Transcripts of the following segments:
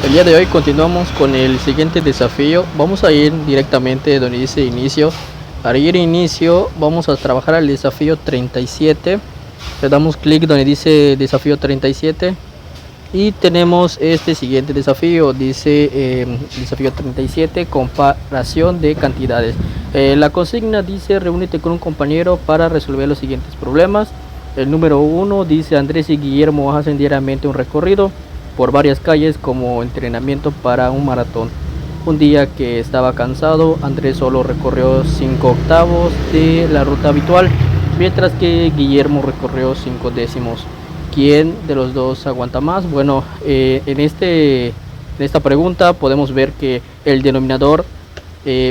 El día de hoy continuamos con el siguiente desafío. Vamos a ir directamente donde dice inicio. Para ir a inicio vamos a trabajar al desafío 37. Le damos clic donde dice desafío 37 y tenemos este siguiente desafío. Dice desafío 37, comparación de cantidades. La consigna dice reúnete con un compañero para resolver los siguientes problemas. El número 1 dice Andrés y Guillermo hacen diariamente un recorrido por varias calles como entrenamiento para un maratón. Un día que estaba cansado, Andrés solo recorrió 5/8 de la ruta habitual, mientras que Guillermo recorrió 5/10. ¿Quién de los dos aguanta más? Bueno, en esta pregunta podemos ver que el denominador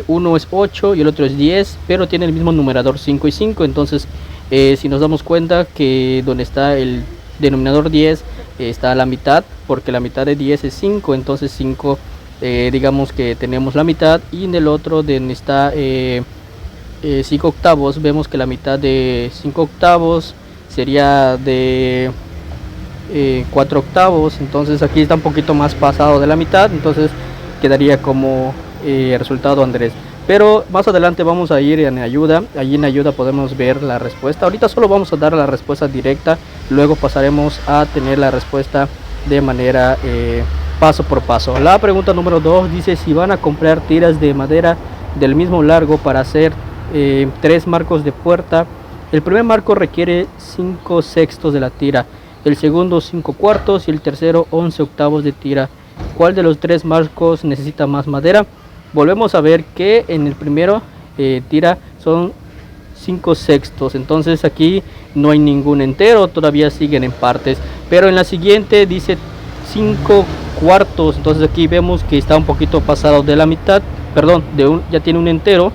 uno es 8 y el otro es 10, pero tiene el mismo numerador 5 y 5. Entonces, si nos damos cuenta que donde está el denominador 10 está a la mitad, porque la mitad de 10 es 5, entonces 5 digamos que tenemos la mitad, y en el otro donde está 5/8 vemos que la mitad de 5/8 sería de 4/8, entonces aquí está un poquito más pasado de la mitad, entonces quedaría como resultado Andrés. Pero más adelante vamos a ir en ayuda. Allí en ayuda podemos ver la respuesta. Ahorita solo vamos a dar la respuesta directa. Luego pasaremos a tener la respuesta de manera paso por paso. La pregunta número 2 dice si van a comprar tiras de madera del mismo largo para hacer 3 marcos de puerta. El primer marco requiere 5/6 de la tira, el segundo 5/4 y el tercero 11/8 de tira. ¿Cuál de los 3 marcos necesita más madera? Volvemos a ver que en el primero tira son 5/6, entonces aquí no hay ningún entero, todavía siguen en partes. Pero en la siguiente dice 5/4, entonces aquí vemos que está un poquito pasado de la mitad, perdón, ya tiene un entero,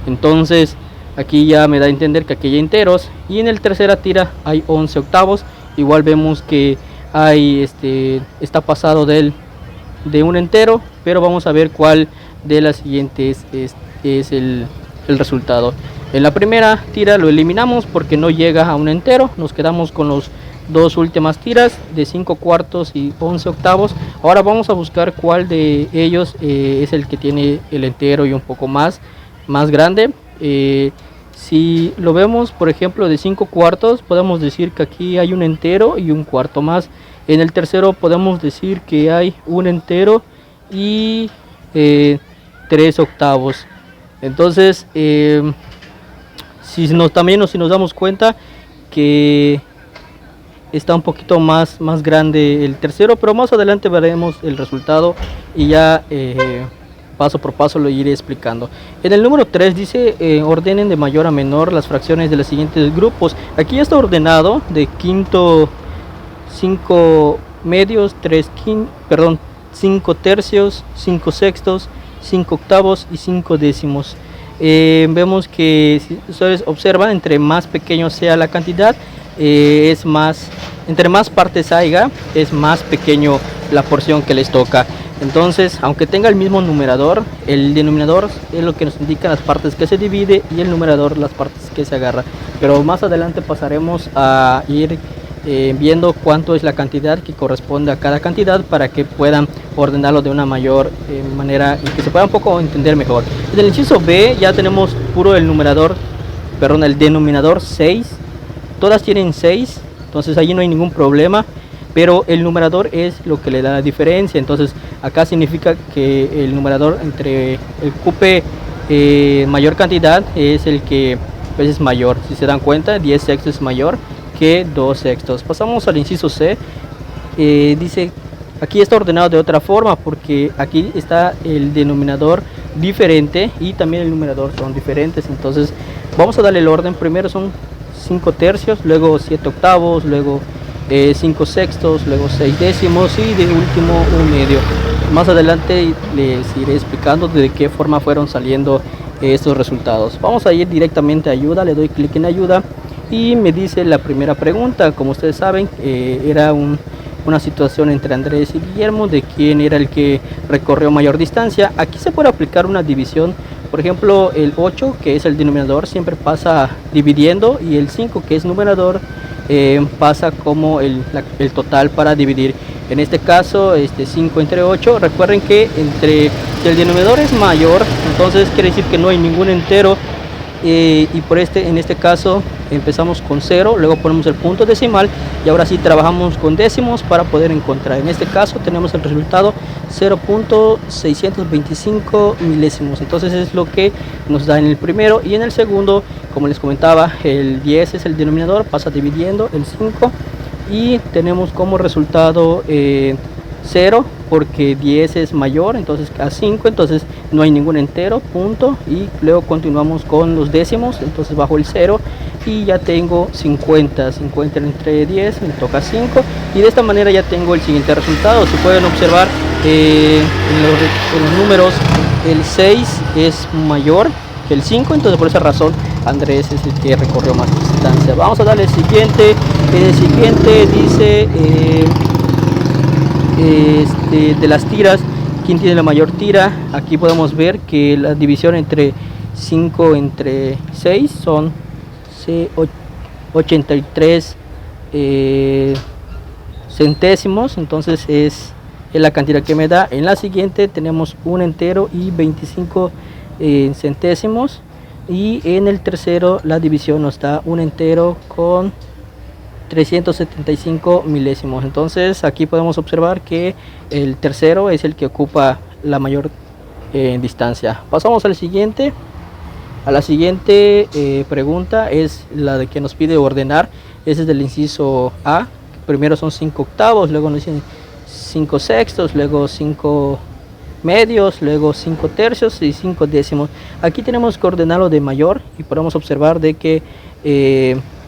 entonces aquí ya me da a entender que aquí hay enteros. Y en el tercera tira hay 11/8, igual vemos que hay está pasado de un entero, pero vamos a ver cuál de las siguientes es el resultado. En la primera tira lo eliminamos porque no llega a un entero, nos quedamos con los dos últimas tiras de 5/4 y 11/8. Ahora vamos a buscar cuál de ellos es el que tiene el entero y un poco más grande. Si lo vemos, por ejemplo, de 5/4, podemos decir que aquí hay un entero y un cuarto más. En el tercero podemos decir que hay un entero y 3/8. Entonces, si nos damos cuenta que está un poquito más grande el tercero, pero más adelante veremos el resultado y ya paso por paso lo iré explicando. En el número 3 dice ordenen de mayor a menor las fracciones de los siguientes grupos. Aquí ya está ordenado de quinto, 5 medios, 5 tercios, 5/6, 5/8 y 5/10. Vemos que si ustedes observan, entre más pequeño sea la cantidad, entre más partes haya, es más pequeño la porción que les toca. Entonces, aunque tenga el mismo numerador, el denominador es lo que nos indica las partes que se divide y el numerador las partes que se agarra. Pero más adelante pasaremos a ir viendo cuánto es la cantidad que corresponde a cada cantidad para que puedan ordenarlo de una mayor manera y que se pueda un poco entender mejor. En el inciso B ya tenemos puro el denominador 6. Todas tienen 6, entonces allí no hay ningún problema, pero el numerador es lo que le da la diferencia. Entonces acá significa que el numerador entre el cupe mayor cantidad es el que pues, es mayor. Si se dan cuenta, 10/6 es mayor que 2/6. Pasamos al inciso C. Dice aquí está ordenado de otra forma porque aquí está el denominador diferente y también el numerador son diferentes. Entonces vamos a darle el orden. Primero son 5 tercios, luego 7/8, luego 5/6, luego 6/10 y de último 1/2. Más adelante les iré explicando de qué forma fueron saliendo estos resultados. Vamos a ir directamente a ayuda, le doy clic en ayuda y me dice la primera pregunta. Como ustedes saben, era una situación entre Andrés y Guillermo de quién era el que recorrió mayor distancia. Aquí se puede aplicar una división. Por ejemplo, el 8, que es el denominador, siempre pasa dividiendo, y el 5, que es numerador, pasa como el total para dividir. En este caso 5 entre 8. Recuerden que si el denominador es mayor, entonces quiere decir que no hay ningún entero, y en este caso empezamos con 0, luego ponemos el punto decimal y ahora sí trabajamos con décimos para poder encontrar. En este caso tenemos el resultado 0.625 milésimos. Entonces es lo que nos da en el primero. Y en el segundo, como les comentaba, el 10 es el denominador, pasa dividiendo el 5 y tenemos como resultado 0, porque 10 es mayor entonces a 5, entonces no hay ningún entero, punto, y luego continuamos con los décimos, entonces bajo el 0 y ya tengo 50 entre 10, me toca 5, y de esta manera ya tengo el siguiente resultado. Si pueden observar en los números, el 6 es mayor que el 5, entonces por esa razón Andrés es el que recorrió más distancia. Vamos a darle el siguiente. El siguiente dice de las tiras, ¿quién tiene la mayor tira? Aquí podemos ver que la división entre 5 entre 6 son 83 centésimos, entonces es la cantidad que me da. En la siguiente tenemos un entero y 25 centésimos, y en el tercero la división nos da un entero con 375 milésimos. Entonces aquí podemos observar que el tercero es el que ocupa la mayor distancia. Pasamos al siguiente. A la siguiente pregunta es la de que nos pide ordenar. Ese es del inciso A. Primero son 5 octavos, luego nos dicen 5 sextos, luego 5 medios, luego 5 tercios y 5 décimos. Aquí tenemos que ordenarlo de mayor y podemos observar de que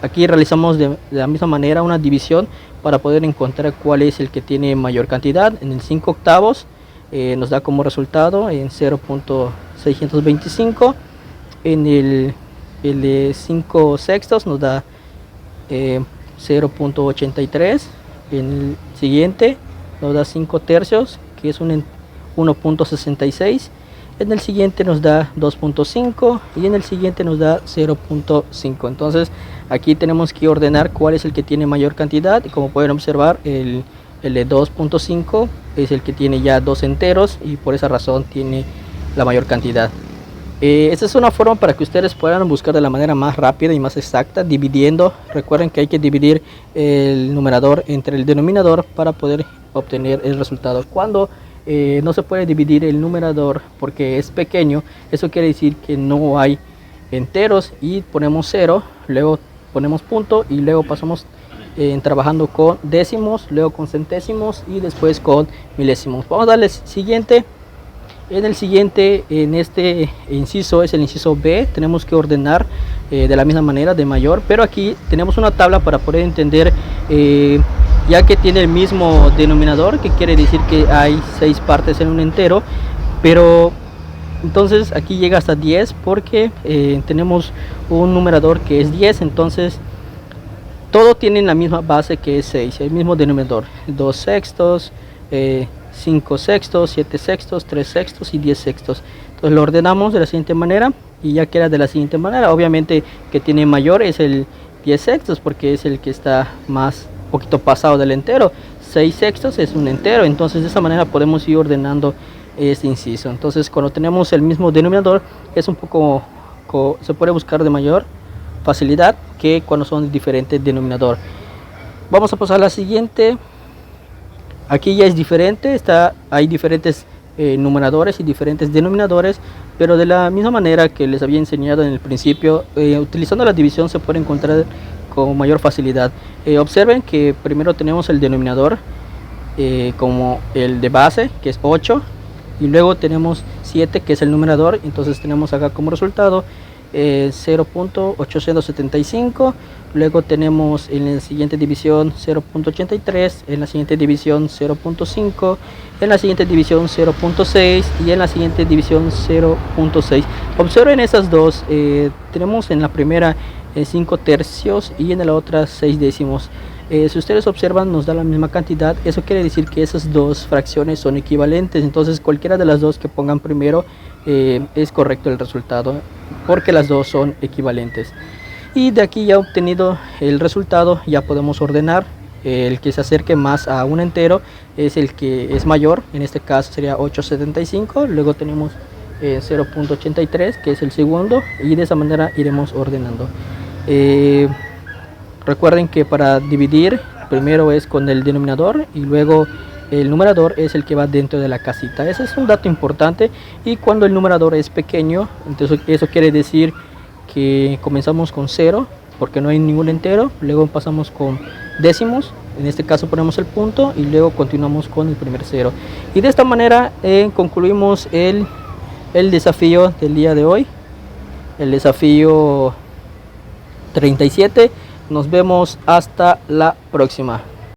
aquí realizamos de la misma manera una división para poder encontrar cuál es el que tiene mayor cantidad. En el 5 octavos nos da como resultado en 0.625. En el de 5 sextos nos da 0.83. En el siguiente nos da 5 tercios, que es 1.66. En el siguiente nos da 2.5 y en el siguiente nos da 0.5. Entonces aquí tenemos que ordenar cuál es el que tiene mayor cantidad, y como pueden observar el de 2.5 es el que tiene ya 2 enteros y por esa razón tiene la mayor cantidad. Esta es una forma para que ustedes puedan buscar de la manera más rápida y más exacta, dividiendo. Recuerden que hay que dividir el numerador entre el denominador para poder obtener el resultado. Cuando no se puede dividir el numerador porque es pequeño, eso quiere decir que no hay enteros, y ponemos 0, luego ponemos punto y luego pasamos trabajando con décimos, luego con centésimos y después con milésimos. Vamos a darle siguiente. En el siguiente, en este inciso es el inciso B, tenemos que ordenar de la misma manera, de mayor, pero aquí tenemos una tabla para poder entender, ya que tiene el mismo denominador, que quiere decir que hay 6 partes en un entero, pero entonces aquí llega hasta 10 porque tenemos un numerador que es 10, entonces todo tiene la misma base que es 6, el mismo denominador, 2 sextos, 5 sextos, 7 sextos, 3 sextos y 10 sextos. Entonces lo ordenamos de la siguiente manera, y ya queda de la siguiente manera. Obviamente que tiene mayor es el 10 sextos porque es el que está más poquito pasado del entero. 6 sextos es un entero, entonces de esa manera podemos ir ordenando este inciso. Entonces cuando tenemos el mismo denominador es un poco, se puede buscar de mayor facilidad que cuando son diferentes denominador. Vamos a pasar a la siguiente. Aquí ya es diferente, hay diferentes numeradores y diferentes denominadores, pero de la misma manera que les había enseñado en el principio, utilizando la división se puede encontrar con mayor facilidad. Observen que primero tenemos el denominador como el de base, que es 8, y luego tenemos 7, que es el numerador. Entonces tenemos acá como resultado 0.875, luego tenemos en la siguiente división 0.83, en la siguiente división 0.5, en la siguiente división 0.6 y en la siguiente división 0.6. Observen esas dos, tenemos en la primera 5 tercios y en la otra 6 décimos. Si ustedes observan, nos da la misma cantidad. Eso quiere decir que esas dos fracciones son equivalentes, entonces cualquiera de las dos que pongan primero es correcto el resultado, porque las dos son equivalentes. Y de aquí ya obtenido el resultado, ya podemos ordenar. El que se acerque más a un entero es el que es mayor, en este caso sería 8,75. Luego tenemos 0,83, que es el segundo, y de esa manera iremos ordenando. Recuerden que para dividir primero es con el denominador y luego el numerador es el que va dentro de la casita. Ese es un dato importante. Y cuando el numerador es pequeño, entonces eso quiere decir que comenzamos con 0 porque no hay ningún entero, luego pasamos con décimos, en este caso ponemos el punto y luego continuamos con el primer 0. Y de esta manera concluimos el desafío del día de hoy, el desafío 37. Nos vemos hasta la próxima.